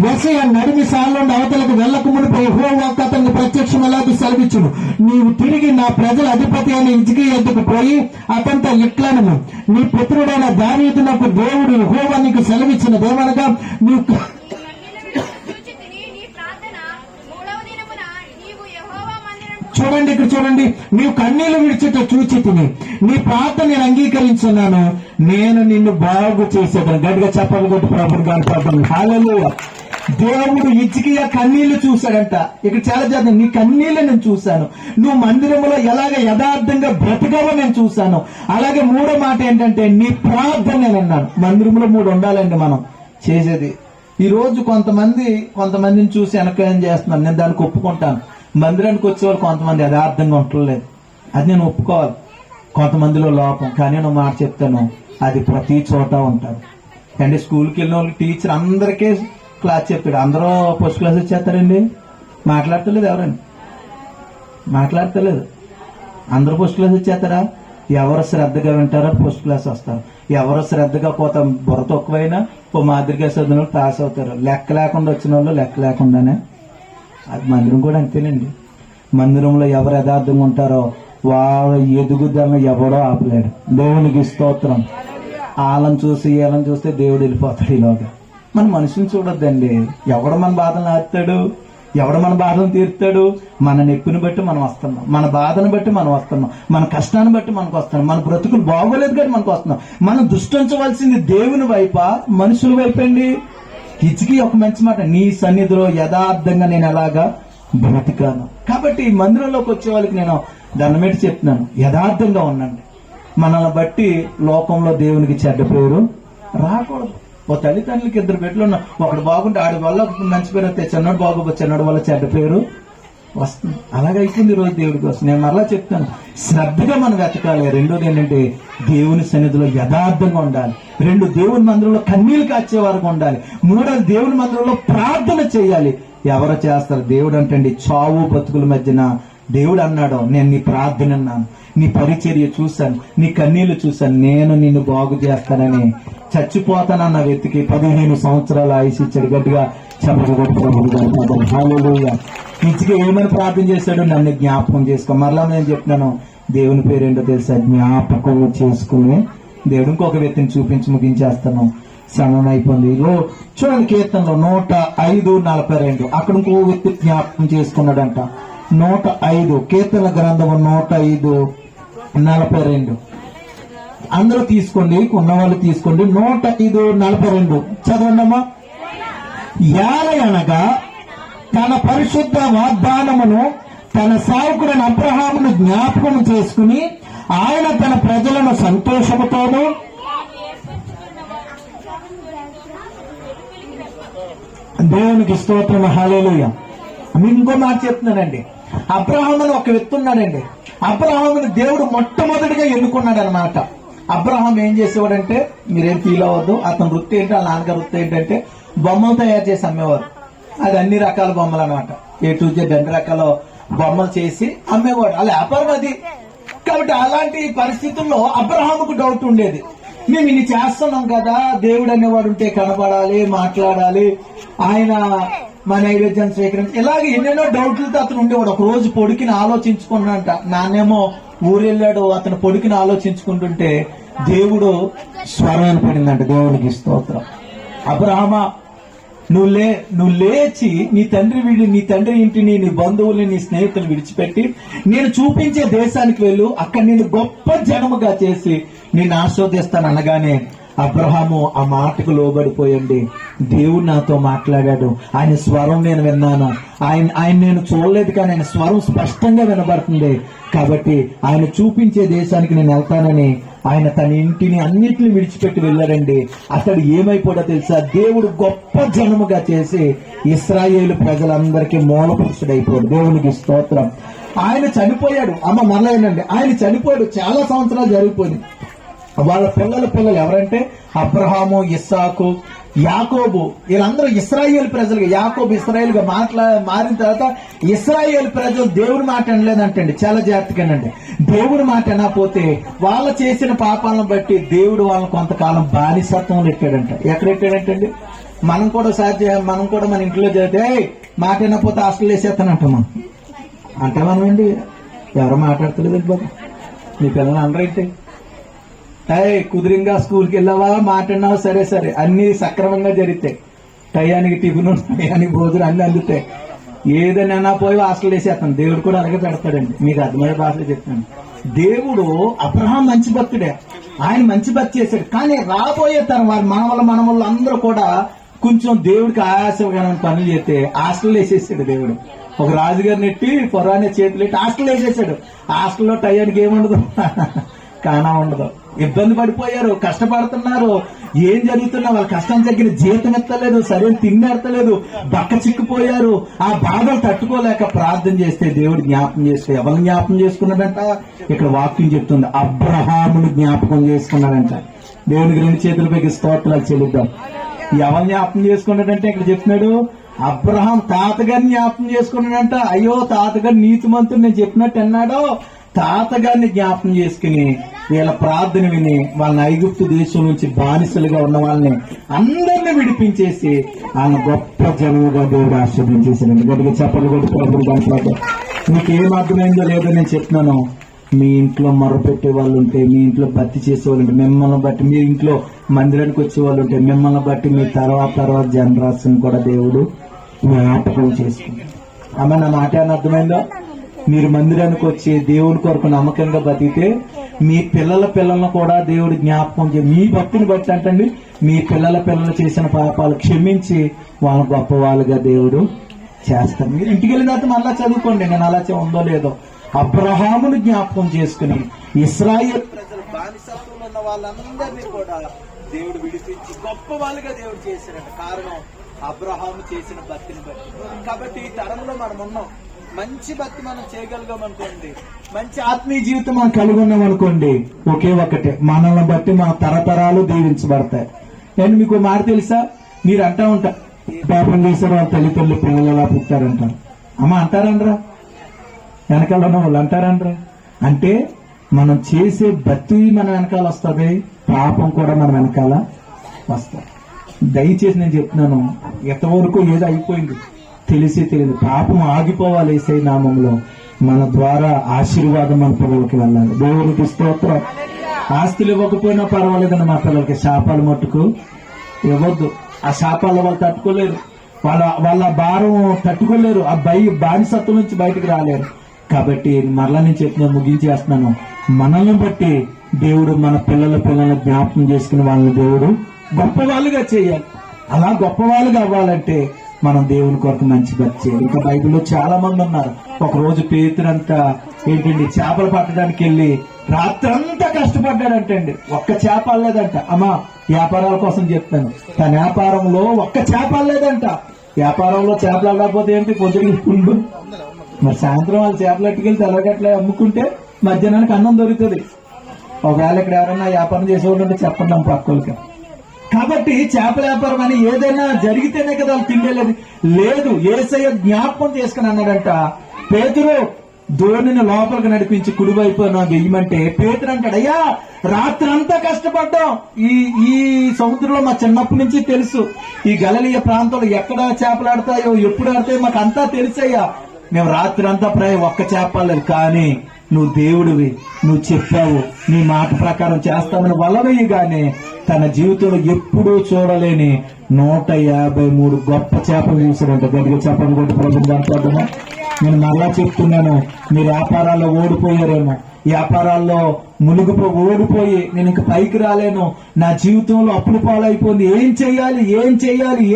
యేసయ్య నడిమి సార్లు అవతలకు వెళ్ళక మునిపై యెహోవా అతనికి ప్రత్యక్షం ఎలాగూ సెలవిచ్చును, నీవు తిరిగి నా ప్రజల అధిపతి అయిన హిజ్కియా యొద్దకు పోయి అతనితో ఇట్లనము, నీ పుత్రుడైన దావీదునకు దేవుడు యెహోవా నీకు సెలవిచ్చినదేమనగా, నీవు చూడండి ఇక్కడ చూడండి, నీవు కన్నీళ్లు విడిచిట చూచి తిని నీ ప్రార్థన నేను అంగీకరించున్నాను, నేను నిన్ను బాగు చేసేదాను. గట్టిగా చెప్పాలి కొట్టి ప్రభుత్వం కనపడుతుంది. హల్లెలూయా. దేవుడు హిజ్కియా కన్నీళ్లు చూశాడంట. ఇక్కడ చాలా జాగ్రత్త, నీ కన్నీళ్లు నేను చూశాను, నువ్వు మందిరంలో ఎలాగ యథార్థంగా బ్రతకవో నేను చూశాను. అలాగే 3వ మాట ఏంటంటే నీ ప్రార్థన నేను అన్నాను. మందిరంలో 3 ఉండాలండి మనం చేసేది. ఈ రోజు కొంతమందిని చూసి వెనకం చేస్తున్నాను, నేను దానికి ఒప్పుకుంటాను. మందిరానికి వచ్చేవాళ్ళు కొంతమంది యథార్థంగా ఉండలేదు, అది నేను ఒప్పుకోవాలి. కొంతమందిలో లోపం, కానీ నేను మాట చెప్తాను, అది ప్రతి చోట ఉంటారు. అంటే స్కూల్కి వెళ్ళిన వాళ్ళకి టీచర్ అందరికీ క్లాస్ చెప్పాడు, అందరూ ఫస్ట్ క్లాస్ వచ్చేస్తారండి? మాట్లాడతలేదు ఎవరండి? మాట్లాడతలేదు. అందరూ ఫస్ట్ క్లాస్ వచ్చేస్తారా? ఎవరు శ్రద్ధగా వింటారో ఫస్ట్ క్లాస్ వస్తారు, ఎవరు శ్రద్ధగా పోతాం బుర్ర తక్కువైనా ఓ మాదిరిగా చదివిన వాళ్ళు పాస్ అవుతారు. లెక్క లేకుండా వచ్చిన వాళ్ళు లెక్క లేకుండానే. అది మందిరం కూడా అంతేనండి. మందిరంలో ఎవరు యథార్థంగా ఉంటారో వాళ్ళ ఎదుగుదలను ఎవడో ఆపలేడు. దేవునికి స్తోత్రం. వాళ్ళని చూసి వీళ్ళని చూస్తే దేవుడు వెళ్ళిపోతాడు. ఈలోగా మన మనిషిని చూడొద్దండి. ఎవడు మన బాధను ఆపుతాడు, ఎవడు మన బాధను తీరుతాడు? మన నొప్పిని బట్టి మనం వస్తున్నాం, మన బాధను బట్టి మనం వస్తున్నాం, మన కష్టాన్ని బట్టి మనకు వస్తున్నాం. మన బ్రతుకులు బాగోలేదు కానీ మనకు వస్తున్నాం. మనం దృష్టించవలసింది దేవుని వైపా మనుషుల వైపండి? హిజ్కియా ఒక మంచి మాట, నీ సన్నిధిలో యథార్థంగా నేను ఎలాగా బ్రతికాను. కాబట్టి మందిరంలోకి వచ్చే వాళ్ళకి నేను దండమెట్టి చెప్తున్నాను, యథార్థంగా ఉండండి. మనల్ని బట్టి లోకంలో దేవునికి చెడ్డ పేరు రాకూడదు. ఓ తల్లిదండ్రులకి 2 బిడ్డలు ఉన్నా, ఒకడు బాగుంటే ఆడి వల్ల మంచి పేరు వస్తే, చిన్నడు బాగోపోతే చిన్నడు వల్ల చెడ్డ పేరు వస్తుంది. అలాగైతుంది ఈరోజు దేవుడి కోసం. నేను మరలా చెప్తాను, శ్రద్ధగా మనం వెతకాలి. 2వది ఏంటంటే దేవుని సన్నిధిలో యథార్థంగా ఉండాలి. 2 దేవుని మందిరంలో కన్నీళ్లు కాచే వరకు ఉండాలి. 3వది దేవుని మందిరంలో ప్రార్థన చేయాలి. ఎవరు చేస్తారు? దేవుడు అంటండి, చావు బతుకుల మధ్యన దేవుడు అన్నాడు, నేను నీ ప్రార్థన అన్నాను, నీ పరిచర్య చూశాను, నీ కన్నీళ్లు చూశాను, నేను నిన్ను బాగు చేస్తానని చచ్చిపోతానన్న వ్యక్తికి 15 సంవత్సరాల ఆయుష్ ఇచ్చాడు. గట్టిగా చెప్పకూడదు. హల్లెలూయా. హిజ్కియా ఏమని ప్రార్థన చేశాడు? నన్ను జ్ఞాపకం చేసుకో. మరలా నేను చెప్తున్నాను, దేవుని పేరేంటో తెలుసా? జ్ఞాపకం చేసుకుని దేవుడు. ఇంకొక వ్యక్తిని చూపించి ముగించేస్తాను, సమయం అయిపోయింది. చూడండి, కీర్తనలో 105:42 అక్కడ ఇంకో వ్యక్తి జ్ఞాపకం చేసుకున్నాడంట. 105 కీర్తన గ్రంథము 105:42 అందరూ తీసుకోండి, ఉన్నవాళ్ళు తీసుకోండి. 105:42 చదవండమ్మా. యాలయనగా తన పరిశుద్ధ వాగ్దానమును తన సేవకుడైన అబ్రహామును జ్ఞాపకం చేసుకుని ఆయన తన ప్రజలను సంతోషముతోనూ దేవునికి స్తోత్రం. హల్లెలూయా. మీకు ఇంకో మాట చెప్తున్నానండి, అబ్రహామును ఒక వ్యక్తి ఉన్నాడండి. అబ్రహామును దేవుడు మొట్టమొదటిగా ఎన్నుకున్నాడు అనమాట. అబ్రహాం ఏం చేసేవాడంటే, మీరేం ఫీల్ అవ్వద్దు, అతని వృత్తి ఏంటి, వాళ్ళ నాన్నగారి వృత్తి ఏంటంటే బొమ్మలు తయారు చేసి అమ్మేవారు. అది అన్ని రకాల బొమ్మలు అనమాట, A to Z అన్ని రకాల బొమ్మలు చేసి అమ్మేవాడు. ఆ వ్యాపారం అది. కాబట్టి అలాంటి పరిస్థితుల్లో అబ్రహాముకు డౌట్ ఉండేది, మేము ఇన్ని చేస్తున్నాం కదా, దేవుడు అనేవాడు ఉంటే కనపడాలి, మాట్లాడాలి, ఆయన మా నైవేద్యం స్వీకరించి, ఇలాగే ఎన్నెన్నో డౌట్లతో అతను ఉండేవాడు. ఒక రోజు పొడికిని ఆలోచించుకున్నాడంట. నానేమో ఊరెళ్ళాడు, అతను పొడికిని ఆలోచించుకుంటుంటే దేవుడు స్వరం పడిందంట. దేవునికి స్తోత్రం. అబ్రహామా, నువ్వు లేచి నీ తండ్రి ఇంటిని, నీ బంధువుల్ని, నీ స్నేహితులు విడిచిపెట్టి నేను చూపించే దేశానికి వెళ్ళు, అక్కడ నేను గొప్ప జనముగా చేసి నేను ఆస్వాదిస్తాను అనగానే అబ్రహాము ఆ మాటకు లోబడిపోయండి. దేవుడు నాతో మాట్లాడాడు, ఆయన స్వరం నేను విన్నాను, ఆయన నేను చూడలేదు కానీ ఆయన స్వరం స్పష్టంగా వినబడుతుంది, కాబట్టి ఆయన చూపించే దేశానికి నేను వెళ్తానని ఆయన తన ఇంటిని అన్నిటిని విడిచిపెట్టి వెళ్ళాడండి. అతడు ఏమైపోయాడో తెలుసా? దేవుడు గొప్ప జనముగా చేసి ఇశ్రాయేలు ప్రజలందరికీ మూలపురుషుడైపోయాడు. దేవునికి స్తోత్రం. ఆయన చనిపోయాడు. మరలేనండి, ఆయన చనిపోయాడు. చాలా సంవత్సరాలు జరిగిపోయింది. వాళ్ళ పిల్లలు ఎవరంటే అబ్రహాము, ఇస్సాకు, యాకోబు, వీళ్ళందరూ ఇశ్రాయేలు ప్రజలుగా, యాకోబు ఇశ్రాయేలుగా మారిన తర్వాత ఇశ్రాయేలు ప్రజలు దేవుడి మాట అనలేదంటండి. చాలా జాగ్రత్తగానండి. దేవుడి మాట అనకపోతే వాళ్ళు చేసిన పాపాలను బట్టి దేవుడు వాళ్ళని కొంతకాలం బానిసత్వంలో ఎట్టాడంట. ఎక్కడ ఎట్టాడంటండి? మనం కూడా మన ఇంట్లో చదివితే మాట వినకపోతే హాస్టల్ వేసేస్తానంట. మనం అంటే మనమండి ఎవరు మాట్లాడతలేదు బాబా. మీ పిల్లలు అందరైతే కుదిరింగా స్కూల్కి వెళ్ళావా, మాట్లాడినావా, సరే అన్ని సక్రమంగా జరిగితాయి. టయానికి టిఫిన్, టయానికి భోజనం అన్ని అందుతాయి. ఏదైనా పోయి హాస్టల్ వేసేస్తాను. దేవుడు కూడా అలాగే పెడతాడండి. మీకు అర్థమయ్యే భాషలో చెప్తాను. దేవుడు అబ్రహాం మంచి భక్తుడే, ఆయన మంచి భక్తి చేశాడు. కానీ రాబోయే తరం వారి మనవళ్ళు అందరూ కూడా కొంచెం దేవుడికి ఆయాసమైన పనులు చేస్తే హాస్టల్ వేసేసాడు దేవుడు. ఒక రాజుగారిని ఎట్టి పొరానే చేతులు ఎట్టి హాస్టల్ వేసేసాడు. హాస్టల్లో టయానికి ఏముండదు, కానా ఉండదు. ఇబ్బంది పడిపోయారు, కష్టపడుతున్నారు. ఏం జరుగుతున్నా వాళ్ళ కష్టం తగ్గిన జీతం ఎత్తలేదు, సరైన తిండి ఎత్తలేదు, బక్క చిక్కిపోయారు. ఆ బాధలు తట్టుకోలేక ప్రార్థన చేస్తే దేవుడు జ్ఞాపకం చేస్తే ఎవరిని జ్ఞాపకం చేసుకున్నాడంట? ఇక్కడ వాక్యం చెప్తుంది, అబ్రహాముని జ్ఞాపకం చేసుకున్నాడంట. దేవునికి 2 చేతులపైకి స్తోత్రాలు చెల్లిద్దాం. ఎవరిని జ్ఞాపకం చేసుకున్నాడంటే ఇక్కడ చెప్తున్నాడు, అబ్రహాం తాతగారిని జ్ఞాపకం చేసుకున్నాడంట. అయ్యో తాతగారు నీతిమంతుడు నేను చెప్పినట్టు అన్నాడో, తాతగారిని జ్ఞాపకం చేసుకుని వీళ్ళ ప్రార్థన విని వాళ్ళని ఐగుప్తు దేశం నుంచి బానిసలుగా ఉన్న వాళ్ళని అందరినీ విడిపించేసి ఆయన గొప్ప జనముగా దేవుడు ఆశీర్వదించేసాడండి. గట్టిగా చెప్పలు కొట్టి ప్రభుత్వం దాంట్లో మీకేం అర్థమైందో లేదో నేను చెప్తున్నాను. మీ ఇంట్లో మొర్రపెట్టే వాళ్ళు ఉంటే, మీ ఇంట్లో భక్తి చేసే వాళ్ళు ఉంటే, మిమ్మల్ని బట్టి మీ ఇంట్లో మందిరానికి వచ్చే వాళ్ళు ఉంటే, మిమ్మల్ని బట్టి మీ తర్వాత జనరేషన్ కూడా దేవుడు జ్ఞాపకం చేసుకుంటాడు. అమ్మ నా మాట అని అర్థమైందో? మీరు మందిరానికి వచ్చి దేవుడి కొరకు నమ్మకంగా బతికితే మీ పిల్లలను కూడా దేవుడు జ్ఞాపకం మీ భక్తిని బట్టి అంటండి మీ పిల్లలు చేసిన పాపాలు క్షమించి వాళ్ళ గొప్ప వాళ్ళుగా దేవుడు చేస్తాడు. మీరు ఇంటికి వెళ్ళిన తర్వాత మళ్ళా చదువుకోండి, నేను అలా ఉందో లేదో. అబ్రహామును జ్ఞాపకం చేసుకుని ఇశ్రాయేలు ప్రజలు బానిసత్వంలో ఉన్న వాళ్ళందరినీ కూడా దేవుడు విడిపించి గొప్ప వాళ్ళుగా దేవుడు చేశాడంట. కారణం అబ్రహాము చేసిన భక్తిని బట్టి. కాబట్టి ఈ తరంలో మనం ఉన్నాం. మంచి భక్తి మనం చేయగలిగాం అనుకోండి, మంచి ఆత్మీయ జీవితం మనం కలిగి ఉన్నాం అనుకోండి, ఒకే ఒక్కటే, మనల్ని బట్టి మన తరతరాలు దీవించబడతాయి. నేను మీకు మాట తెలుసా? మీరు అంటా ఉంటారు, పాపం చేశారు వాళ్ళ తల్లిదండ్రులు పిల్లలు ఎలా పుట్టారంటారు. అమ్మ అంటారండ్రా, వెనకాల ఉన్న వాళ్ళు అంటారండ్రా. అంటే మనం చేసే భక్తి మన వెనకాల వస్తుంది, పాపం కూడా మన వెనకాల వస్తుంది. దయచేసి నేను చెప్తున్నాను, ఎంతవరకు ఏదో అయిపోయింది తెలియదు. పాపం ఆగిపోవాలి యేసయ్య నామంలో. మన ద్వారా ఆశీర్వాదం మన పిల్లలకి వెళ్ళాలి. దేవునికి స్తోత్రం. ఆస్తులు ఇవ్వకపోయినా పర్వాలేదని మా పిల్లలకి శాపాలు మట్టుకు ఇవ్వద్దు. ఆ శాపాల వాళ్ళు తట్టుకోలేరు, వాళ్ళ భారం తట్టుకోలేరు, ఆ బానిసత్వం నుంచి బయటకు రాలేరు. కాబట్టి మరలా నేను చెప్పిన ముగించేస్తున్నాను, మనల్ని బట్టి దేవుడు మన పిల్లల జ్ఞాపకం చేసుకుని వాళ్ళని దేవుడు గొప్ప వాళ్ళుగా చేయాలి. అలా గొప్ప వాళ్ళుగా అవ్వాలంటే మనం దేవుని కొరకు మంచి భక్తి చేయాలి. ఇంకా బైబిల్లో చాలా మంది ఉన్నారు. ఒక రోజు పేతురంతా ఏంటండి చేపలు పట్టడానికి వెళ్ళి రాత్రంతా కష్టపడ్డాడంటండి. ఒక్క చేప లేదంట. అమ్మా వ్యాపారాల కోసం చెప్తాను, తన వ్యాపారంలో ఒక్క చేప లేదంట. వ్యాపారంలో చేపలు అడగకపోతే ఏంటి, పొద్దున్న పుండు, మరి సాయంత్రం వాళ్ళు చేపలు ఎట్టుకెళ్ళి తెల్లగట్ల అమ్ముకుంటే మధ్యాహ్నానికి అన్నం దొరుకుతుంది. ఒకవేళ ఇక్కడ ఎవరైనా వ్యాపారం చేసేవాళ్ళు ఉంటే చెప్పండి పక్కలకి. కాబట్టి చేపల వ్యాపారం అని ఏదైనా జరిగితేనే కదా వాళ్ళు తిండేలేదు. లేదు, యేసయ్య జ్ఞాపకం చేసుకుని అన్నాడంట, పేతురు దోణిని లోపలికి నడిపించి కుడివైపు వెయ్యమంటే పేతురు అంటాడు, అయ్యా రాత్రంతా కష్టపడ్డాం, ఈ సముద్రంలో మా చిన్నప్పటి నుంచి తెలుసు, ఈ గలిలయ ప్రాంతంలో ఎక్కడ చేపలు ఆడతాయో ఎప్పుడు ఆడతాయో మాకు అంతా తెలుసయ్యా, మేము రాత్రంతా ఒక్క చేపలేదు, కానీ నువ్వు దేవుడివి, నువ్వు చెప్పావు, నీ మాట ప్రకారం చేస్తామని వలవేయగానే తన జీవితంలో ఎప్పుడూ చూడలేని 153 గొప్ప చేపలు చూసాడంట. గట్టిగా చెప్పని కొట్టి ప్రభుత్వం దాంట్లో నేను మరలా చెప్తున్నాను, మీ వ్యాపారాల్లో ఓడిపోయారేమో, వ్యాపారాల్లో ఓడిపోయి నేను ఇంక పైకి రాలేను, నా జీవితంలో అప్పుల పాలైపోయింది, ఏం చేయాలి,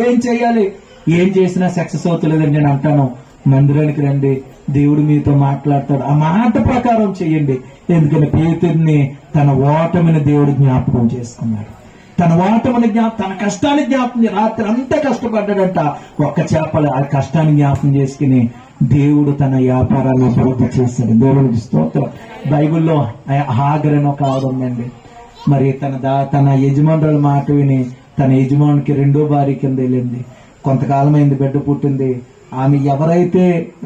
ఏం చేసినా సక్సెస్ అవుతలేదని నేను అంటాను. మందిరానికి రండి, దేవుడు మీతో మాట్లాడతాడు. ఆ మాట ప్రకారం చెయ్యండి. ఎందుకంటే పేతురుని తన ఓటమిని దేవుడు జ్ఞాపకం చేసుకున్నాడు. తన కష్టాన్ని జ్ఞాపకం రాత్రి అంతా కష్టపడ్డాడంట. ఒక్క చేపలు ఆ కష్టాన్ని జ్ఞాపకం చేసుకుని దేవుడు తన వ్యాపారాన్ని అభివృద్ధి చేశాడు. దేవుడికి స్తోత్రం. బైబిల్లో హాగర్ అని ఒక ఆవిడ ఉందండి. మరి తన యజమానురాలు మాట విని తన యజమానికి రెండో భార్య కింద వెళ్ళింది. కొంతకాలం అయింది, బిడ్డ పుట్టింది. ఆమె ఎవరైతే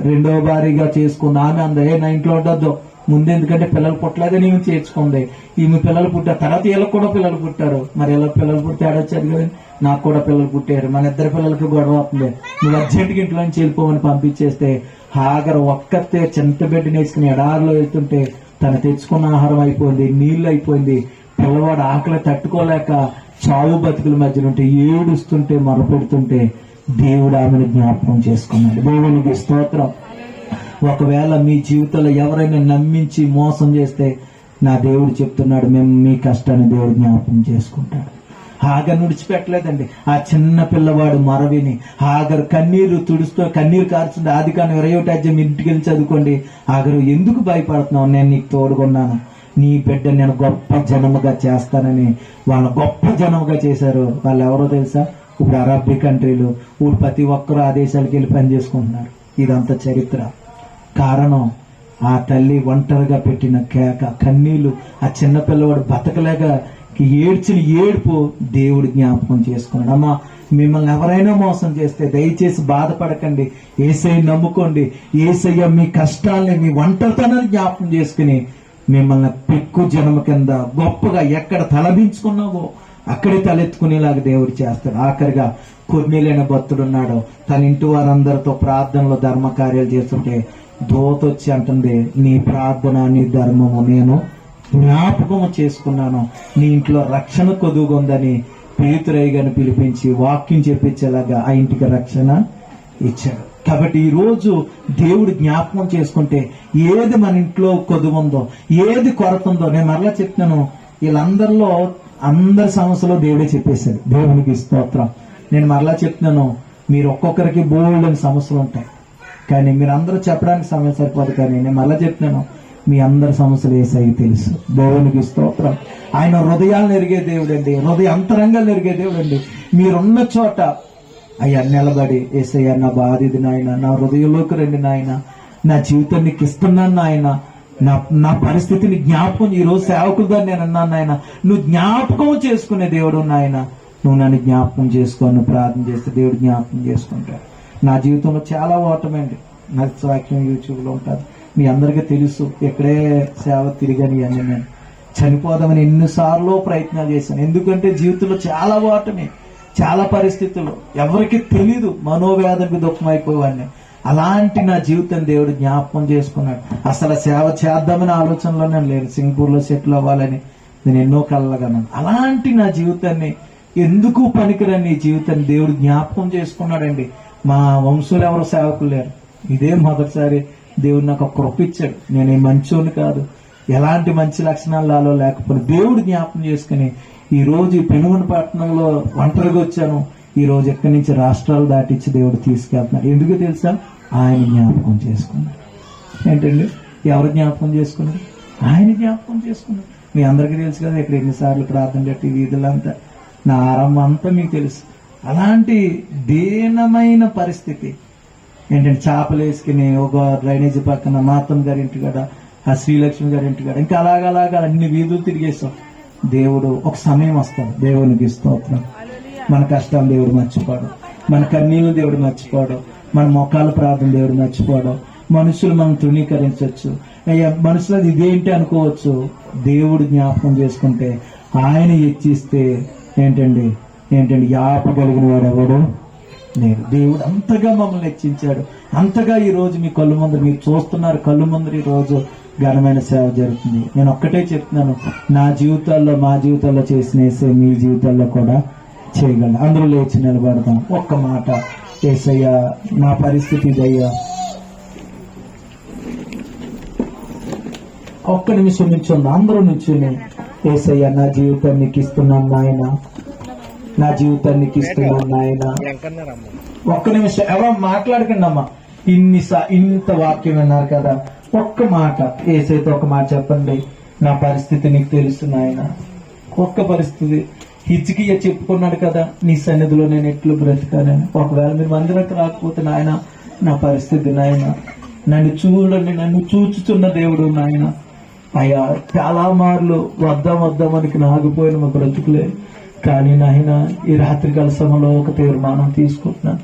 రెండో భార్యగా చేసుకుంది ఆమె అందే నా ఇంట్లో ఉండొద్దు ముందు, ఎందుకంటే పిల్లలు పుట్టలేదని ఈమె చేర్చుకుంది. ఈమె పిల్లలు పుట్టారు, తర్వాత వీళ్ళకి కూడా పిల్లలు పుట్టారు. మరి వీళ్ళకి పిల్లలు పుట్టి ఆడొచ్చారు కదా, నాకు కూడా పిల్లలు పుట్టారు. మన ఇద్దరు పిల్లలకి గొడవ అవుతుంది, నువ్వు అర్జెంట్గా ఇంట్లో నుంచి వెళ్ళిపోమని పంపించేస్తే హాగర్ ఒక్కతే చింత బిడ్డని వేసుకుని ఎడారిలో వెళ్తుంటే తను తెచ్చుకున్న ఆహారం అయిపోయింది, నీళ్లు అయిపోయింది. పిల్లవాడు ఆకలి తట్టుకోలేక చావు బతుకుల మధ్య నుండి ఏడుస్తుంటే మొరపెడుతుంటే దేవుడు ఆమెను జ్ఞాపకం చేసుకున్నాడు. దేవునికి స్తోత్రం. ఒకవేళ మీ జీవితంలో ఎవరైనా నమ్మించి మోసం చేస్తే నా దేవుడు చెప్తున్నాడు, మేము మీ కష్టాన్ని దేవుడు జ్ఞాపకం చేసుకుంటాడు. హాగర్ విడిచిపెట్టలేదండి. ఆ చిన్న పిల్లవాడు మరవిని హాగర్ కన్నీరు కార్చుంది. ఆదికాండం 21వ అధ్యాయం ఇంటికి వెళ్ళి చదువుకోండి. హాగరు, ఎందుకు భయపడుతున్నావు, నేను నీకు తోడుకున్నాను, నీ బిడ్డ నేను గొప్ప జనముగా చేస్తానని వాళ్ళ గొప్ప జనముగా చేశారు. వాళ్ళు ఎవరో తెలుసా? ఇప్పుడు అరబ్బీ కంట్రీలు, ఇప్పుడు ప్రతి ఒక్కరూ ఆ దేశాలకు వెళ్ళి పని చేసుకుంటున్నారు. ఇదంతా చరిత్ర. కారణం ఆ తల్లి ఒంటరిగా పెట్టిన కేక, కన్నీళ్లు, ఆ చిన్నపిల్లవాడు బతకలేక ఏడ్చిన ఏడుపు దేవుడు జ్ఞాపకం చేసుకున్నాడు. అమ్మా, మిమ్మల్ని ఎవరైనా మోసం చేస్తే దయచేసి బాధపడకండి, యేసయ్య నమ్ముకోండి. యేసయ్య మీ కష్టాల్ని, మీ ఒంటరితనాన్ని జ్ఞాపకం చేసుకుని మిమ్మల్ని పెక్కు జన్మ కింద గొప్పగా ఎక్కడ తలదించుకున్నావో అక్కడే తలెత్తుకునేలాగా దేవుడు చేస్తాడు. ఆఖరిగా కొర్నేలైన భక్తుడున్నాడు, తన ఇంటి వారందరితో ప్రార్థనలో ధర్మ కార్యాలు చేస్తుంటే దూత వచ్చి అంటుంది, నీ ప్రార్థన నీ ధర్మము నేను జ్ఞాపకము చేసుకున్నాను, నీ ఇంట్లో రక్షణ కొదువుకుందని పేతురయ్య గారిని పిలిపించి వాక్యం చెప్పించేలాగా ఆ ఇంటికి రక్షణ ఇచ్చాడు. కాబట్టి ఈ రోజు దేవుడు జ్ఞాపకం చేసుకుంటే ఏది మన ఇంట్లో కొదువుందో, ఏది కొరత ఉందో, నేను మరలా చెప్తున్నాను, వీళ్ళందరిలో అందరి సమస్యలో దేవుడే చెప్పేశాడు. దేవునికి స్తోత్రం. నేను మరలా చెప్తున్నాను, మీరు ఒక్కొక్కరికి బోల్డ్ అని సమస్యలు ఉంటాయి, కానీ మీరు అందరూ చెప్పడానికి సమయం సరిపోదు. కానీ నేను మరలా చెప్తున్నాను, మీ అందరి సమస్యలు యేసయ్యకి తెలుసు. దేవునికి స్తోత్రం. ఆయన హృదయాలను ఎరిగే దేవుడు అండి, హృదయ అంతరంగాలను ఎరిగే దేవుడు అండి. మీరున్న చోట అయ్యా నిలబడి, యేసయ్య నా బాధ ఇది నాయన, నా హృదయంలోకి రండి నాయన, నా జీవితాన్ని నీకు ఇస్తున్నాను నాయన, నా పరిస్థితిని జ్ఞాపకం, ఈ రోజు సేవకుల ద్వారా నేను అన్నాను నాయన, నువ్వు జ్ఞాపకం చేసుకునే దేవుడు నాయన, నువ్వు నన్ను జ్ఞాపకం చేసుకోని ప్రార్థన చేస్తే దేవుడు జ్ఞాపకం చేసుకుంటాడు. నా జీవితంలో చాలా ఓటమండి, నాకు వాక్యం యూట్యూబ్లో ఉంటుంది, మీ అందరికీ తెలుసు. ఎక్కడే సేవ తిరిగాని అని నేను చనిపోదామని ఎన్నిసార్లు ప్రయత్నాలు చేశాను. ఎందుకంటే జీవితంలో చాలా ఓటమే, చాలా పరిస్థితులు ఎవరికి తెలీదు, మనోవేదనకు దుఃఖమైపోయేవాడిని. అలాంటి నా జీవితం దేవుడు జ్ఞాపకం చేసుకున్నాడు. అసలు సేవ చేద్దామని ఆలోచనలో నేను లేదు, సింగపూర్లో సెటిల్ అవ్వాలని నేను ఎన్నో కలలుగన్నాను. అలాంటి నా జీవితాన్ని, ఎందుకు పనికిరని జీవితాన్ని దేవుడు జ్ఞాపకం చేసుకున్నాడండి. మా వంశంలో ఎవరు సేవకులు లేరు, ఇదే మొదటిసారి దేవుడు నాకు ఒక కృప ఇచ్చాడు. నేను మంచోని కాదు, ఎలాంటి మంచి లక్షణాలు నాలో లేకపోతే దేవుడు జ్ఞాపకం చేసుకుని ఈ రోజు ఈ పెనుగొండ పట్టణంలో ఒంటరిగా వచ్చాను. ఈ రోజు ఎక్కడి నుంచి రాష్ట్రాలు దాటించి దేవుడు తీసుకెళ్తున్నాడు. ఎందుకు తెలుసా? ఆయన జ్ఞాపకం చేసుకున్నాడు. ఏంటండి, ఎవరు జ్ఞాపకం చేసుకున్నారు? ఆయన జ్ఞాపకం చేసుకున్నాడు. మీ అందరికీ తెలుసు కదా, ఇక్కడ ఎన్నిసార్లు ప్రార్థన కట్టి వీధులంతా, నా ఆరంభం అంతా మీకు తెలుసు. అలాంటి దీనమైన పరిస్థితి ఏంటంటే, చేపలు వేసుకుని ఒక డ్రైనేజీ పక్కన మాతమ్మ గారి ఇంటికాడ, ఆ శ్రీలక్ష్మి గారి ఇంటికాడ, ఇంకా అలాగలాగా అన్ని వీధులు తిరిగేస్తాం. దేవుడు ఒక సమయం వస్తాడు. దేవునికి స్తోత్రం. మన కష్టాలు దేవుడు మర్చిపోవడం, మన కన్నీళ్లు దేవుడు మర్చిపోవడం, మన మొఖాల ప్రార్థన దేవుడు మర్చిపోవడం. మనుషులు మనం తృణీకరించవచ్చు, మనుషులు ఇదేంటి అనుకోవచ్చు. దేవుడు జ్ఞాపకం చేసుకుంటే, ఆయన హెచ్చిస్తే ఏంటండి యాపగలిగిన వాడు ఎవడు లేడు. దేవుడు అంతగా మమ్మల్ని హెచ్చించాడు. అంతగా ఈ రోజు మీ కళ్ళు ముందు మీరు చూస్తున్నారు, కళ్ళు ముందు ఈ రోజు ఘనమైన సేవ జరుగుతుంది. నేను ఒక్కటే చెప్తున్నాను, నా జీవితాల్లో, మా జీవితాల్లో చేసిన మీ జీవితాల్లో కూడా చేయగలను. అందరూ లేచి నిలబడతాం. ఒక్క మాట, యేసయ్య నా పరిస్థితి ఇదయ్యా, ఒక్క నిమిషం నుంచుంది, అందరూ నుంచుని, యేసయ్య నా జీవితాన్ని నీకు ఇస్తున్నాను నాయన, నా జీవితాన్ని నీకు ఇస్తున్నాను నాయన. ఒక్క నిమిషం ఎవరో మాట్లాడకండి అమ్మా. ఇంత వాక్యం విన్నారు కదా, ఒక్క మాట యేసయ్యతో ఒక మాట చెప్పండి. నా పరిస్థితి నీకు తెలుసు నాయన. ఒక్క పరిస్థితి హిజ్కియా చెప్పుకున్నాడు కదా, నీ సన్నిధిలో నేను ఎట్లు బ్రతికానని. ఒకవేళ మీరు మందిరకు రాకపోతే నాయన, నా పరిస్థితి నాయన, నన్ను చూడండి, నన్ను చూచుచున్న దేవుడు నాయన. అయ్యా చాలా మార్లు వద్దామనికి నాగిపోయిన మా బ్రతుకులే, కానీ నాయన ఈ రాత్రికాల సమయంలో ఒక తీర్మానం తీసుకుంటున్నాను,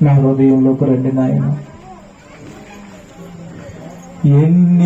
నా హృదయంలోకి రండి నాయన. ఎన్ని